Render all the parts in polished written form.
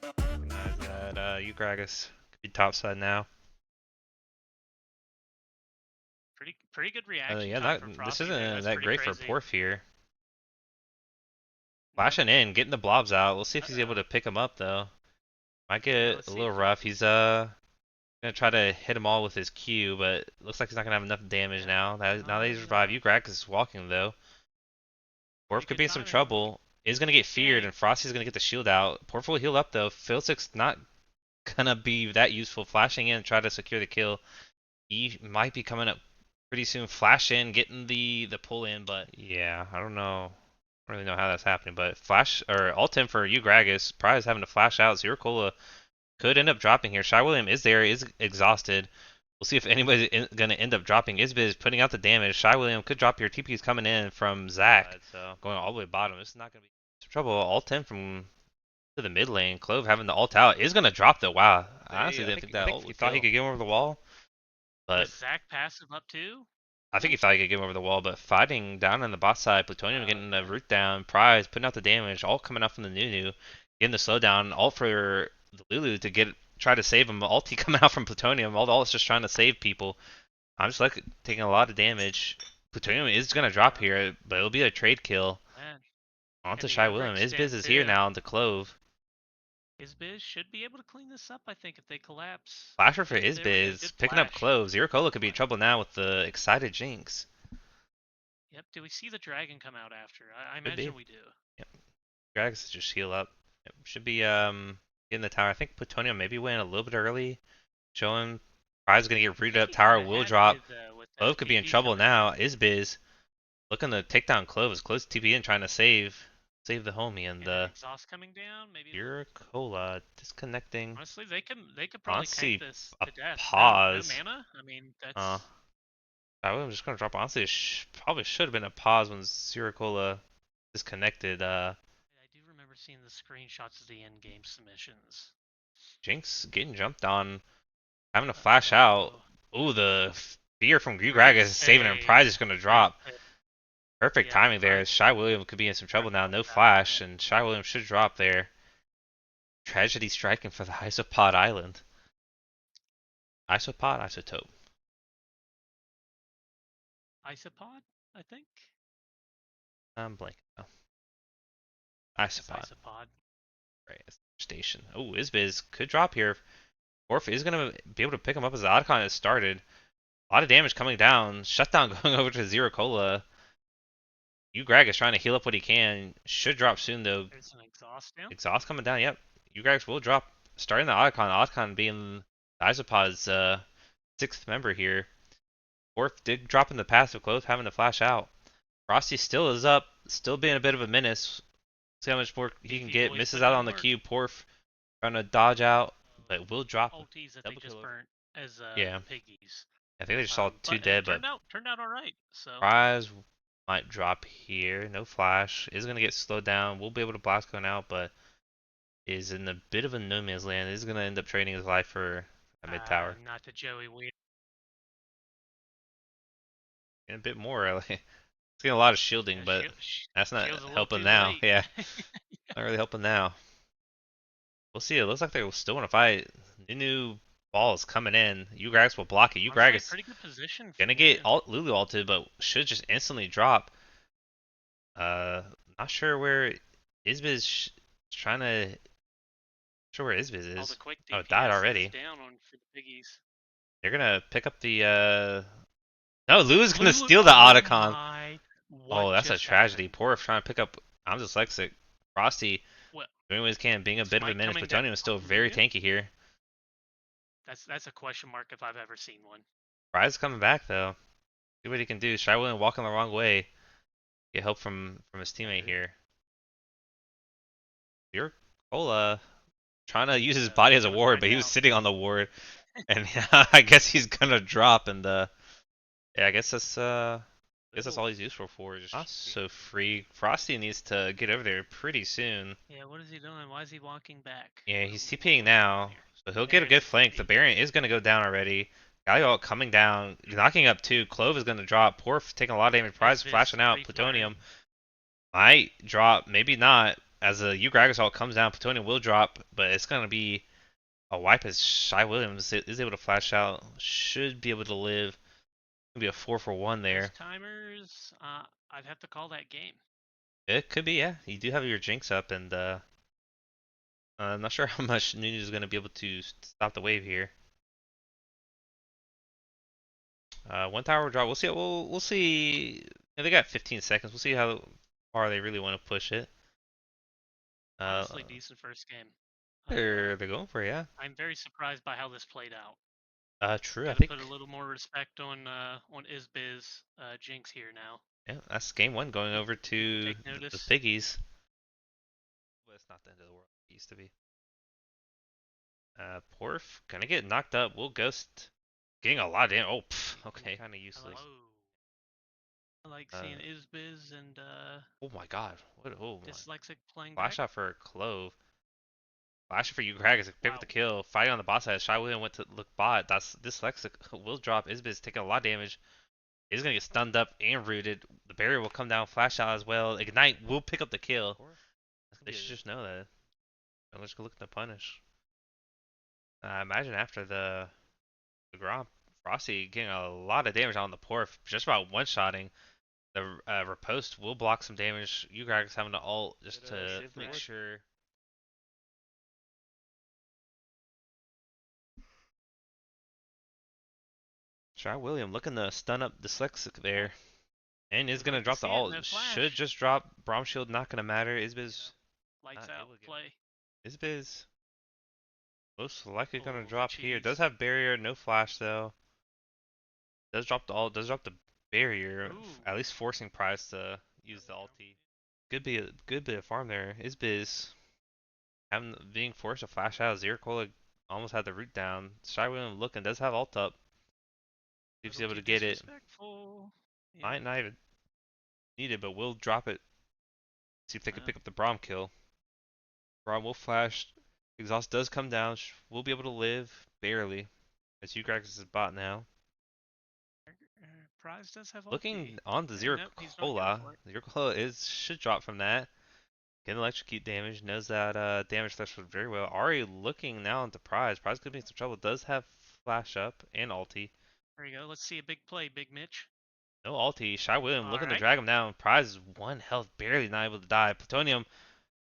Recognize that Ugragas could be topside now. Pretty good reaction Yeah, time from this Frosty there. isn't That's that pretty great for crazy. Porf here. No, Flashing in, getting the blobs out. We'll see if he's able to pick him up though. Might get let's a see little if rough. He's gonna try to hit them all with his Q, but looks like he's not gonna have enough damage now. Now that he's revived, Ugragas is walking though. Porf could be in some trouble. Is gonna get feared, and Frosty's gonna get the shield out. Porf will heal up though. Philsic's not gonna be that useful. Flashing in, try to secure the kill. He might be coming up pretty soon. Flash in, getting the pull in, but yeah, I don't know. I don't really know how that's happening, but flash or ult in for Ugragas. Probably is having to flash out. Zero Cola could end up dropping here. Shy William is there, is exhausted. We'll see if anybody's going to end up dropping. Isbiz putting out the damage. Shy William could drop here. TP is coming in from Zach. So going all the way bottom. This is not going to be some trouble. Ult in from to the mid lane. Clove having the ult out is going to drop though. Wow. I honestly didn't think that ult would thought he could get him over the wall. But was Zach passive up too? I think he thought he could get him over the wall, but fighting down on the bot side, Plutonium getting the root down, Prize putting out the damage, all coming out from the Nunu, getting the slowdown, all for the Lulu to try to save him. Ulti coming out from Plutonium, all it's just trying to save people. I'm just like taking a lot of damage. Plutonium is gonna drop here, but it'll be a trade kill. On to Shy William. Isbiz is here now on the Clove. Isbiz should be able to clean this up, I think, if they collapse. Flasher for Isbiz, picking up Clove. Zero Cola could be in trouble now with the excited Jinx. Yep, do we see the dragon come out after? I imagine we do. Yep. Gragas just heal up. Yep. Should be getting the tower. I think Plutonium maybe went a little bit early. Showing Prize is gonna get rooted up. Tower will drop. Clove could be in trouble now. Isbiz looking to take down Clove. Is close to TP in trying to save the homie, and exhaust coming down. Maybe Pure Cola disconnecting. Honestly, they could probably tank this to death. Pause. No mana. I mean, that's. I'm just gonna drop. Honestly, it probably should have been a pause when Zero Cola disconnected. I do remember seeing the screenshots of the in-game submissions. Jinx getting jumped on, having to flash out. Ooh, the fear from Ugragas is saving him. Prize is gonna drop. Perfect timing there. Shy William could be in some trouble now. No flash, and Shy William should drop there. Tragedy striking for the Isopod Island. Isopod, Isotope. Isopod, I think. I'm blanking. Oh. Isopod. Isopod. Right, station. Oh, Isbiz could drop here. Orph is going to be able to pick him up as the Oddcon has started. A lot of damage coming down. Shutdown going over to Zero Cola. Ugrag is trying to heal up what he can. Should drop soon, though. There's an exhaust now. Exhaust coming down, yep. Ugrag will drop. Starting the Oddcon. The Oddcon being the Isopod's 6th member here. Orph did drop in the passive, Close having to flash out. Frosty still is up. Still being a bit of a menace. See how much more he can get. Misses out on the Q. Porf trying to dodge out, but will drop. Ultis that they just burnt as Piggies. I think they just saw 2 dead, but turned out all right. So Prize might drop here. No flash. Is gonna get slowed down. We'll be able to blast going out, but is in a bit of a no man's land. Is gonna end up trading his life for a mid tower. Not to Joey Weir. And a bit more. Like, it's getting a lot of shielding, but that's not helping now. Yeah, not really helping now. We'll see. It looks like they still want to fight. New ball is coming in. Ugragas will block it. Ugragas is pretty good position. Gonna get Lulu ulted, but should just instantly drop. Not sure where Isbiz trying to. Not sure where Isbiz is. Oh, it died already. Down on for the Piggies. They're gonna pick up the. No, Lulu's gonna steal the Otacon. Oh, that's a tragedy. Poor trying to pick up. I'm dyslexic. Frosty doing what he can, being a bit of a menace. Plutonium is still very tanky here. That's a question mark if I've ever seen one. Prize coming back though. See what he can do. Shy William walking the wrong way. Get help from his teammate here. Pure Cola trying to use his body as a ward, but he was sitting on the ward, and I guess he's gonna drop. And yeah, I guess that's all he's useful for. Just so free. Frosty needs to get over there pretty soon. Yeah, what is he doing? Why is he walking back? Yeah, he's TPing now, so he'll get a good flank. The Baron is gonna go down already. Galliot coming down, knocking up two. Clove is going to drop. Porf taking a lot of damage. Prize Esbiz flashing out. pre-firing. Plutonium might drop, maybe not. As the Ugragasalt comes down, Plutonium will drop, but it's going to be a wipe as Shy Williams is able to flash out. Should be able to live. It'll be a 4-for-1 Those there. timers, I'd have to call that game. It could be, yeah. You do have your Jinx up, and I'm not sure how much Nunu is going to be able to stop the wave here. One tower drop. We'll see. We'll see. Yeah, they got 15 seconds. We'll see how far they really want to push it. Honestly, decent first game. They're going for it, yeah. I'm very surprised by how this played out. True. I Got to put a think little more respect on Isbiz Jinx here now. yeah, that's game one going over Need to to take the notice. Piggies. Well, it's not the end of the world. It used to be. Porf gonna get knocked up. Will Ghost getting a lot of damage. Oh, okay, kind of useless. I like Uh, seeing Isbiz and oh my God. What? Oh my. Dyslexic playing Flash back. out for Clove. Flash for you, Gragas. Pick up Wow. the kill. Fighting on the boss side. Shy William went to look bot. That's dyslexic. Will drop. Isbiz taking a lot of damage. Is gonna get stunned up and rooted. The barrier will come down. Flash out as well. Ignite will pick up the kill. They should just know that. Let's go look to punish. I imagine after the Grom, Frosty getting a lot of damage on the Porf. Just about one-shotting. The riposte will block some damage. You guys having to ult just to make sure. Shy William looking to stun up Dyslexic there. And is We'd going to like to drop the see it. ult. No Should flash. just drop. Braum Shield not going to matter. Isbiz Lights not out able to get. play. Isbiz most likely going to Oh, the drop here. Does cheese. have barrier. No flash though. Does drop the ult. Does drop the barrier. Ooh. At least forcing Prize to use the ulti. Good be a good bit of farm there. Isbiz having being forced to flash out. Zeracola almost had the root down. Shy William looking. Does have ult up. See if he's Little able too to get it. disrespectful. Yeah. Might not even need it, but will drop it. See if they can pick up the Braum kill. Braum will flash. Exhaust does come down. Will be able to live barely. As Ugrax is bot now. Prize does have ulti. Looking on the Nope, he's not going Zeracola. for it. Zeracola is should drop from that. Getting electrocute damage. Knows that damage threshold very well. Ari looking now into Prize. Prize could be in some trouble. Does have flash up and ulti. There you go. Let's see a big play, Big Mitch. No ulti. Shy William All looking to right. drag him down. Prize is one health, barely not able to die. Plutonium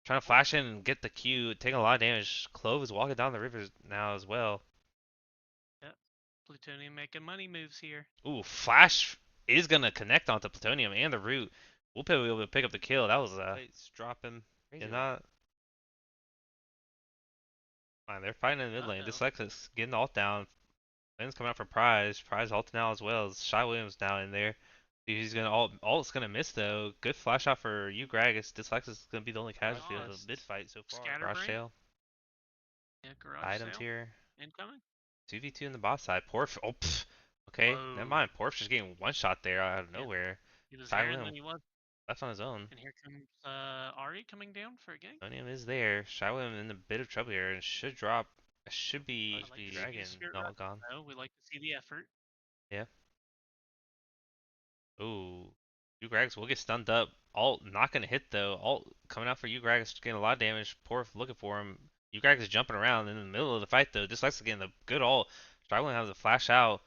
trying to flash in and get the Q, taking a lot of damage. Clove is walking down the river now as well. Yep. Plutonium making money moves here. Ooh, flash is gonna connect onto Plutonium and the root. We'll probably be able to pick up the kill. That was dropping. Crazy. Not. Fine, they're fighting in the mid lane. Dyslexis getting the ult down. Lane's coming out for Prize. Prize ult now as well. Shy Williams now in there. He's gonna ult's gonna miss though. Good flash out for you, Gragas. Dyslexis is gonna be the only casualty of the mid fight so far. Garage Scatterbrain. sale. Yeah, garage Items sale. here. Incoming. 2v2 in the boss side. Porf. Oh, pff. Okay, Whoa. never mind. Porf's just getting one shot there out of nowhere. He was Shy there and then William he was. left on his own. And here comes Ari coming down for a gank. Plutonium is there. Shy William in a bit of trouble here and should drop. Should be I like Dragon not gone. No, we like to see the effort. Yeah. Ooh. Ugragas will get stunned up. Alt not gonna hit though. Alt coming out for Ugragas getting a lot of damage. Porf looking for him. Ugragas is jumping around in the middle of the fight though. Dyslexic getting the good ult. Struggling has a flash out.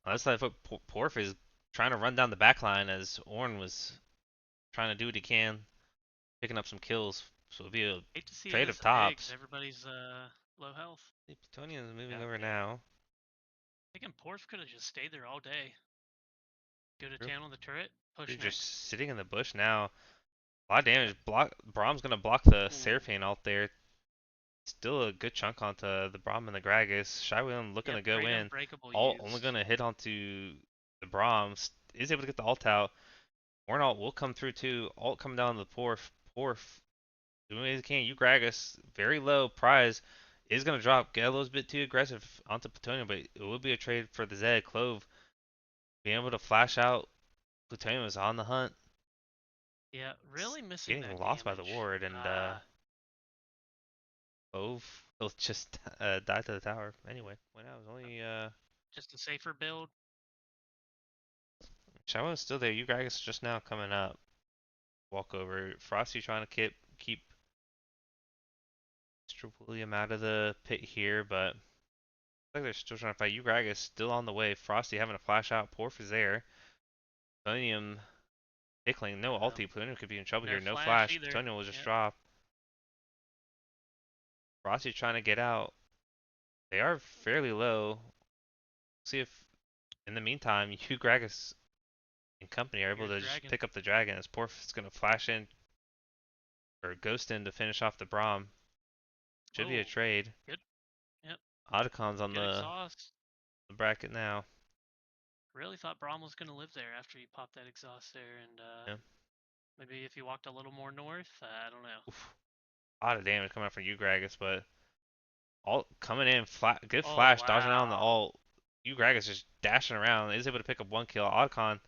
On this side, Porf is trying to run down the back line as Orn was trying to do what he can, picking up some kills. So it'll be a Hate to see trade it of this big. tops. Everybody's low health. The Plutonium is moving over now. Thinking Porf could have just stayed there all day. Go to True. town on the turret. Push He's next. just sitting in the bush now. A lot of damage. Brahm's gonna block the Seraphine out there. Still a good chunk onto the Braum and the Gragas. Shy William looking to go in. Alt only going to hit onto the Braum. Is able to get the ult out. Warn alt will come through too. Alt coming down to the Porf. Porf doing what he can. You Gragas very low. Prize is going to drop. Get a little bit too aggressive onto Plutonium, but it will be a trade for the Zed. Clove being able to flash out. Plutonium is on the hunt. Yeah, really missing Getting that lost by damage. the ward and Clove will just die to the tower. Anyway, when I was only Just a safer build. Shadow still there. You guys just now coming up. Walk over. Frosty trying to keep Mr. William out of the pit here, but looks like they're still trying to fight. You is still on the way. Frosty having a flash out. Porf is there. Plutonium tickling. No Uh-oh. ulti. Plutonium could be in trouble No here. No flash flash. either. Plutonium will just Yep. drop. Frosty trying to get out. They are fairly low. See if in the meantime, you Gragas and company are able Here's to just Dragon. pick up the dragon as Porf is going to flash in or ghost in to finish off the Braum. Should be a Oh, trade. good. Yep. Otacon's on Good exhaust. the bracket now. Really thought Braum was gonna live there after he popped that exhaust there, and Yeah. maybe if he walked a little more north, I don't know. Oof. A lot of damage coming out from you Gragas, but all coming in flat, good Oh flash, dodging out on the wow. ult. You Gragas just dashing around, is able to pick up one kill. Otacon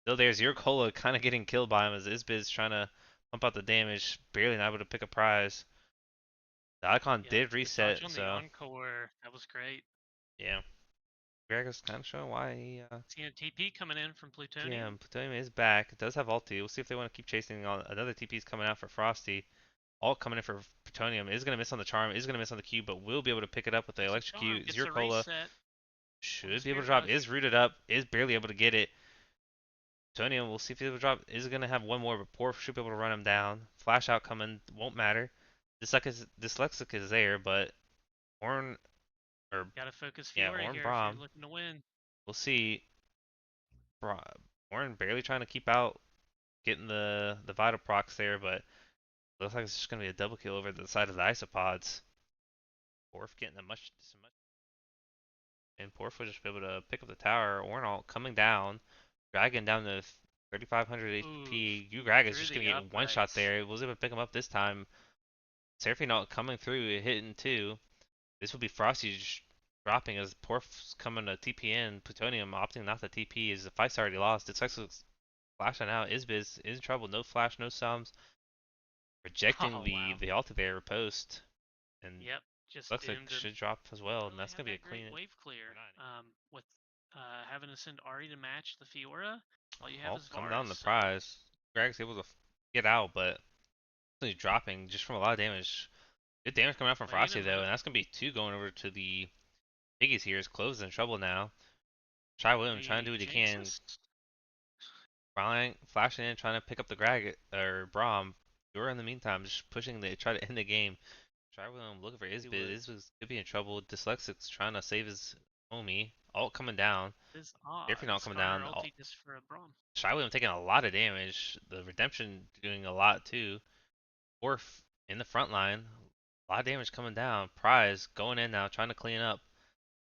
still there. Zero Cola kind of getting killed by him as Isbiz trying to pump out the damage, barely not able to pick a prize. The icon Yep. did Good dodge reset, on the so encore. That was great. yeah. Gragas kind of showing why he, Seeing a TP coming in from yeah, Plutonium. Plutonium is back. It does have ulti. We'll see if they want to keep chasing on. Another TP is coming out for Frosty. Ult coming in for Plutonium. Is going to miss on the charm. Is going to miss on the Q, but will be able to pick it up with the Gets a charm. electrocute. Gets Zero a Cola reset on the should be able to Spirit drop. Is Rush. rooted up. Is barely able to get it. Plutonium, we'll see if he's able to drop. Is going to have one more, but Porf should be able to run him down. Flash out coming. Won't matter. Dyslexic is there, but Horn, or Gotta focus yeah, Fiora Horn here if you're Brom. looking to win. We'll see. Horn barely trying to keep out, getting the vital procs there, but looks like it's just going to be a double kill over the side of the isopods. Porf getting much, and Porf will just be able to pick up the tower. Ornalt coming down, Dragon down to 3,500 Ooh, HP. Ugrag is through just the going to get one shot uprights. there. Was able to pick him up this time. Seraphine coming through, hitting two. This will be Frosty just dropping as Porf's coming to TP in. Plutonium opting not to TP as the fight's already lost. It's actually flashing out. Isbiz is in trouble. No flash, no sums. Rejecting Oh the wow. ulti there post. And Yep. Just looks like doomed him. should drop as well. Don't And really that's have going to be a that great clean. wave clear. With having to send Ari to match the Fiora, all you have Oh, is coming down the Varus. So prize. Greg's able to get out, but he's dropping just from a lot of damage. Good damage coming out from playing Frosty him though, out. and that's gonna be two going over to the Piggies here. Is close in trouble now. Try William trying to do The what he can. Jinxes. Flying, flashing in, trying to pick up the Greg or Braum. You're in the meantime just pushing the try to end the game. Try William looking for He Isbid. would. Isbid could be in trouble. Dyslexic's trying to save his homie. Alt coming down. This odd. Everything not coming Skarner down. ulti just for a Braum. Shy William taking a lot of damage. The Redemption doing a lot too. Orf in the front line. A lot of damage coming down. Prize going in now, trying to clean up.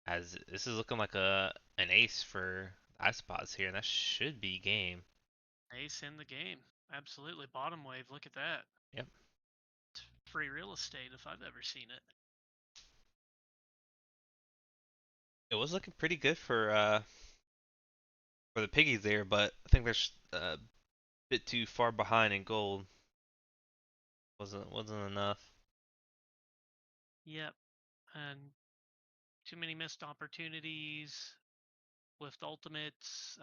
As this is looking like an ace for the Isopods here, and that should be game. Ace in the game. Absolutely. Bottom wave. Look at that. Yep. Free real estate if I've ever seen it. It was looking pretty good for the Piggies there, but I think they're a bit too far behind in gold. Wasn't enough. Yep. And too many missed opportunities with ultimates.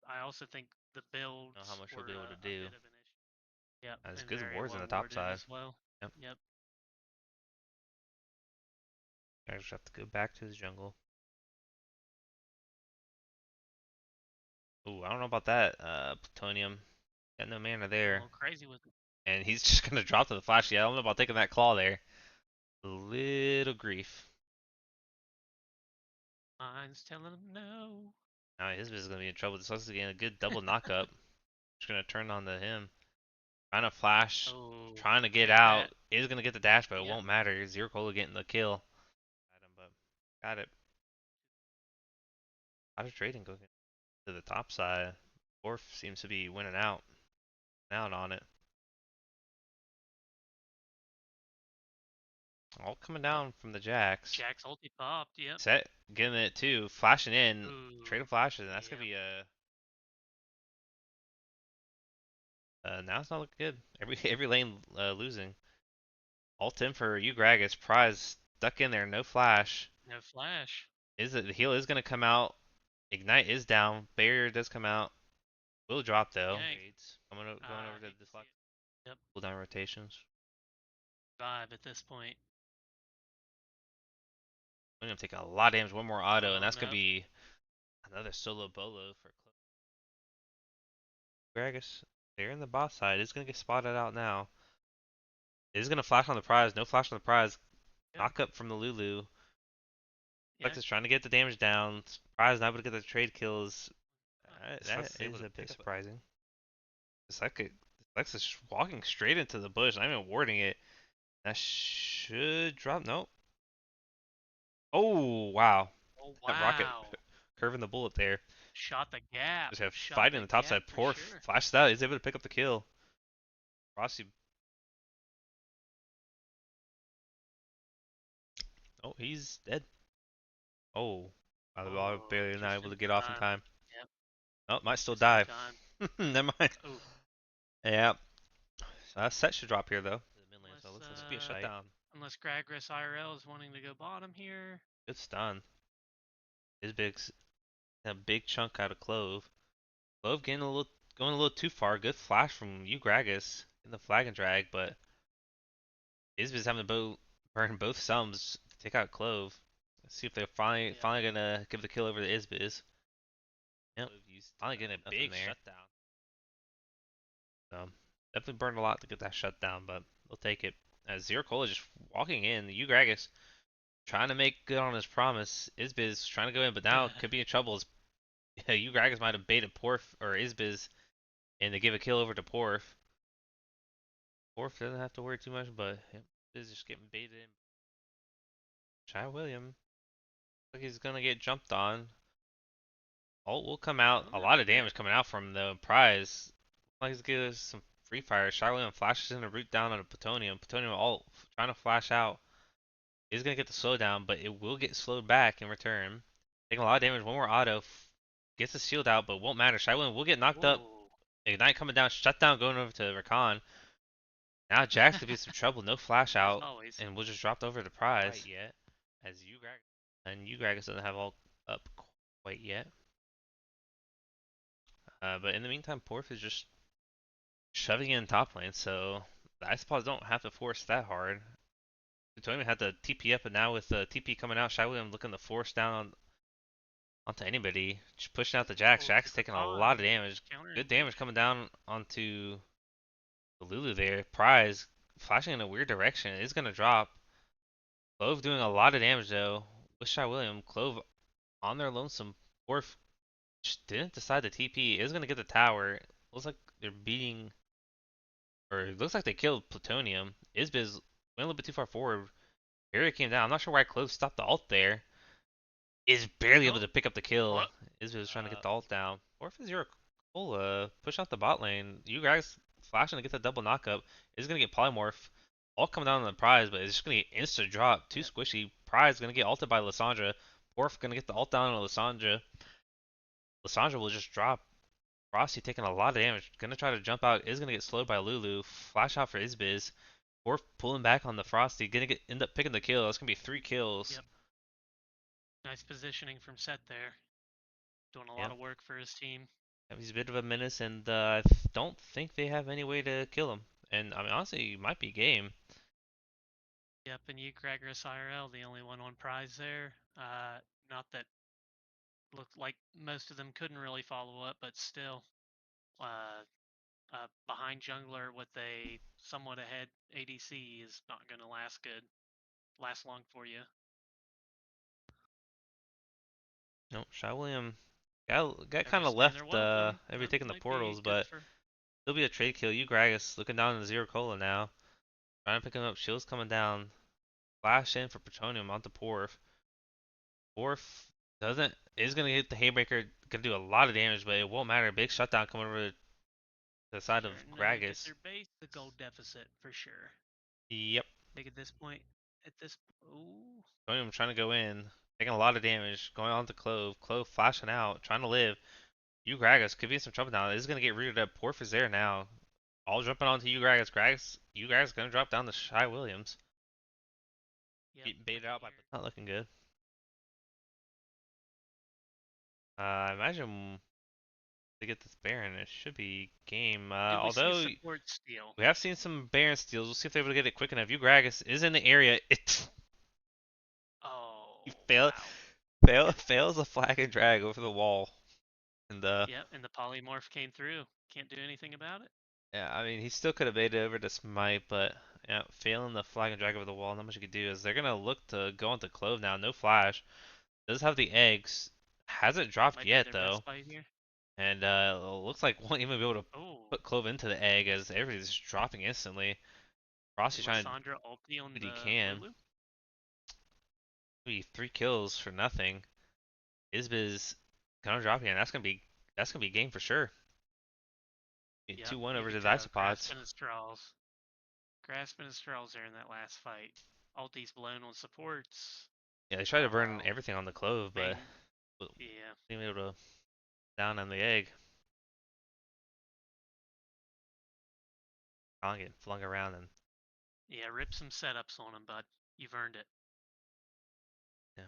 I also think the Know how builds much we'll were be able to a do. bit of an issue. Yep, As and good very wards on low the top warded side. as well. Yep. Yep. I just have to go back to the jungle. Ooh, I don't know about that. Plutonium. Got no mana Getting a there. little crazy with it. And he's just gonna drop to the flash. Yeah, I don't know about taking that claw there. A little grief. Mine's telling him no. Now his is gonna be in trouble. This is getting a good double knockup. Just gonna turn on to him. Trying to flash. Oh, Trying to get get out. that. Is gonna get the dash, but it Yep. won't matter. Zero Cola getting the kill. But got it. A lot of trading going to the top side. Orf seems to be winning out on it. All coming Yep. down from the Jacks. Jack's ulti popped. Yep. Set getting it too. Flashing in. Ooh. Trading flashes, and that's gonna Yep. be a. Now it's not looking good. Every lane losing. Alt in for you, Gragas. Prize stuck in there. No flash. No flash. The heal is gonna come out. Ignite is down. Barrier does come out. Will drop though. Yank. Trades. Going over to Hate to see deflect. it. Yep. Cooldown rotations. Vibe at this point. I'm gonna take a lot of damage. One more auto, and Oh that's gonna no. be another solo bolo for Gragas. They're in the boss side. It's gonna get spotted out now. It is gonna flash on the prize. No flash on the prize. Yep. Knock up from the Lulu. Yeah. Flex is trying to get the damage down. Prize not able to get the trade kills. That Flex is able is to a bit pick up. surprising. Flex is walking straight into the bush, not even warding it. That should drop. Nope. Oh wow. Oh That rocket wow. curving the bullet there. Shot the gap. Just have Shot fighting the the top gap side. for Poor sure. flashed out. He's able to pick up the kill. Rossi. Oh, he's dead. Oh, Oh, barely not just able in to get off in time. time. Yep. Oh, might still Just in die. time. Never mind. Oh. Yeah. Set should drop here though. The mid lane, so Unless let's just be a shutdown. unless Gragris IRL is wanting to go bottom here. Good stun. His a big chunk out of Clove. Clove going a little too far. Good flash from you, Gragas, in the flag and drag, but Isbis having to burn both sums to take out Clove. Let's see if they're Yep. finally gonna give the kill over to Isbis. Yep, finally getting a big there. shutdown. So definitely burned a lot to get that shutdown, but we'll take it. As Zero Cola just walking in, you Gragas trying to make good on his promise. Isbiz trying to go in, but now could be in trouble. You Gragas might have baited Porf or Isbiz and to give a kill over to Porf. Porf doesn't have to worry too much, but Isbiz just getting baited in. Shy William. Like he's gonna get jumped on. Ult will come out. Oh A no. lot of damage coming out from the prize. Like he's getting some free fire. Shy William flashes in a root down on a Plutonium. Plutonium ult trying to flash out. He's gonna get the slowdown, but it will get slowed back in return. Taking a lot of damage. One more auto. Gets the shield out, but won't matter. Shy William will get knocked up. Whoa. Ignite coming down. Shutdown going over to Rakan. Now Jax could be some trouble. No flash As out, always. and we'll just drop over the prize. Quite yet, as Ugragas doesn't have all up quite yet. But in the meantime, Porf is just shoving in top lane, so the Isopods don't have to force that hard. Plutonium had to TP up, and now with the TP coming out, Shy William looking to force down onto anybody. Just pushing out the Jax. Oh, Jax to taking a Rakan. lot of damage. Counter Good engage. damage coming down onto the Lulu there. Prize flashing in a weird direction. It's going to drop. Clove doing a lot of damage though. With Shy William, Clove on their lonesome. Orf just didn't decide to TP. Is going to get the tower. Looks like they're beating, or it looks like they killed Plutonium. Isbiz went a little bit too far forward. Barrier came down. I'm not sure why Clove stopped the ult there. Is barely able Oh. to pick up the kill. What? Isbiz was trying to get the ult down. Orf is your Cola. Push out the bot lane. You guys flashing to get the double knockup. Is going to get Polymorph. All coming down on the prize, but it's just gonna get insta drop. Too Yep. squishy. Prize gonna get ulted by Lissandra. Orf gonna get the ult down on Lissandra. Lissandra will just drop. Frosty taking a lot of damage. Gonna try to jump out. Is gonna get slowed by Lulu. Flash out for Isbiz. Orf pulling back on the Frosty. End up picking the kill. That's gonna be 3 kills. Yep. Nice positioning from Set there. Doing a lot Yep. of work for his team. He's a bit of a menace, and I don't think they have any way to kill him. And I mean, honestly, he might be game. Yep, and you, Gragris IRL, the only one on prize there. Not that looked like most of them couldn't really follow up, but still, behind jungler with a somewhat ahead ADC is not going to last long for you. No, Shy William got kind of Every left. there well, Every that taking the might be portals, good but. for. There'll be a trade kill. You Gragas looking down in the Zero Cola now. Trying to pick him up. Shield's coming down. Flash in for Plutonium onto Porf. Porf is gonna hit the Haymaker. Gonna do a lot of damage, but it won't matter. Big shutdown coming over to the side of Starting to get Gragas. their base the gold deficit for sure. Yep. I think at this point, ooh, Plutonium trying to go in. Taking a lot of damage. Going on to Clove. Clove flashing out. Trying to live. You Gragas could be in some trouble now. This is gonna get rooted up. Porf is there now. All jumping onto you Gragas. You Gragas gonna drop down to Shy Williams. yep, Getting baited out by not looking good. I imagine to get this Baron, it should be game. Do we see a Although support steal? we have seen some Baron steals, we'll see if they're able to get it quick enough. Gragas is in the area. It he Oh, fail, wow. fails a flag and drag over the wall, and Yep, and the polymorph came through. Can't do anything about it. yeah, I mean he still could have made it over to Smite, but yeah, failing the flag and drag over the wall, not much you could do. Is they're gonna look to go into Clove now. No flash. Does have the eggs. Hasn't dropped Might be yet their best though. fight here. And looks like won't even be able to Oh, put Clove into the egg as everything's just dropping instantly. Frosty's trying to do Lysandra ulti on what he the can. Lulu. Maybe 3 kills for nothing. Isbiz kind of dropping, and that's gonna be game for sure. Yep, 2-1 here over we to the go. Isopods. Grasping at straws. Grasping at straws there in that last fight. Ulti's blown on supports. Yeah, they tried to burn Oh, everything on the Clove, but main. Yeah, being able to down on the egg. Colin getting flung around and yeah. Rip some setups on him, bud. You've earned it. yeah.